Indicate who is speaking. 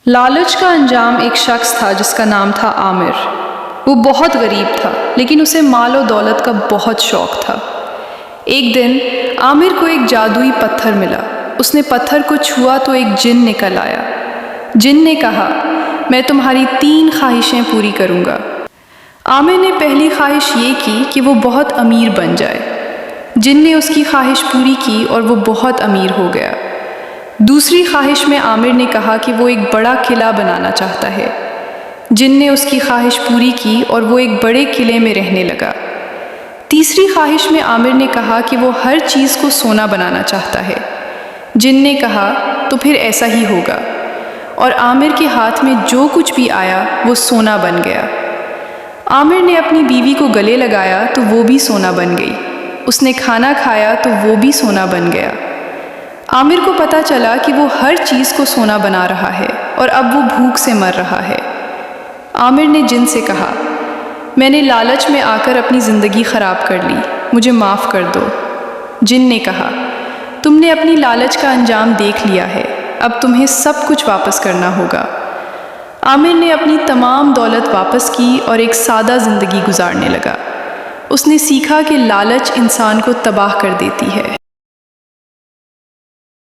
Speaker 1: لالچ کا انجام ایک شخص تھا جس کا نام تھا عامر۔ وہ بہت غریب تھا لیکن اسے مال و دولت کا بہت شوق تھا۔ ایک دن عامر کو ایک جادوئی پتھر ملا۔ اس نے پتھر کو چھوا تو ایک جن نکل آیا۔ جن نے کہا، میں تمہاری 3 خواہشیں پوری کروں گا۔ عامر نے پہلی خواہش یہ کی کہ وہ بہت امیر بن جائے۔ جن نے اس کی خواہش پوری کی اور وہ بہت امیر ہو گیا۔ دوسری خواہش میں عامر نے کہا کہ وہ ایک بڑا قلعہ بنانا چاہتا ہے۔ جن نے اس کی خواہش پوری کی اور وہ ایک بڑے قلعے میں رہنے لگا۔ تیسری خواہش میں عامر نے کہا کہ وہ ہر چیز کو سونا بنانا چاہتا ہے۔ جن نے کہا، تو پھر ایسا ہی ہوگا، اور عامر کے ہاتھ میں جو کچھ بھی آیا وہ سونا بن گیا۔ عامر نے اپنی بیوی کو گلے لگایا تو وہ بھی سونا بن گئی۔ اس نے کھانا کھایا تو وہ بھی سونا بن گیا۔ عامر کو پتہ چلا کہ وہ ہر چیز کو سونا بنا رہا ہے اور اب وہ بھوک سے مر رہا ہے۔ عامر نے جن سے کہا، میں نے لالچ میں آ کر اپنی زندگی خراب کر لی، مجھے معاف کر دو۔ جن نے کہا، تم نے اپنی لالچ کا انجام دیکھ لیا ہے، اب تمہیں سب کچھ واپس کرنا ہوگا۔ عامر نے اپنی تمام دولت واپس کی اور ایک سادہ زندگی گزارنے لگا۔ اس نے سیکھا کہ لالچ انسان کو تباہ کر دیتی ہے۔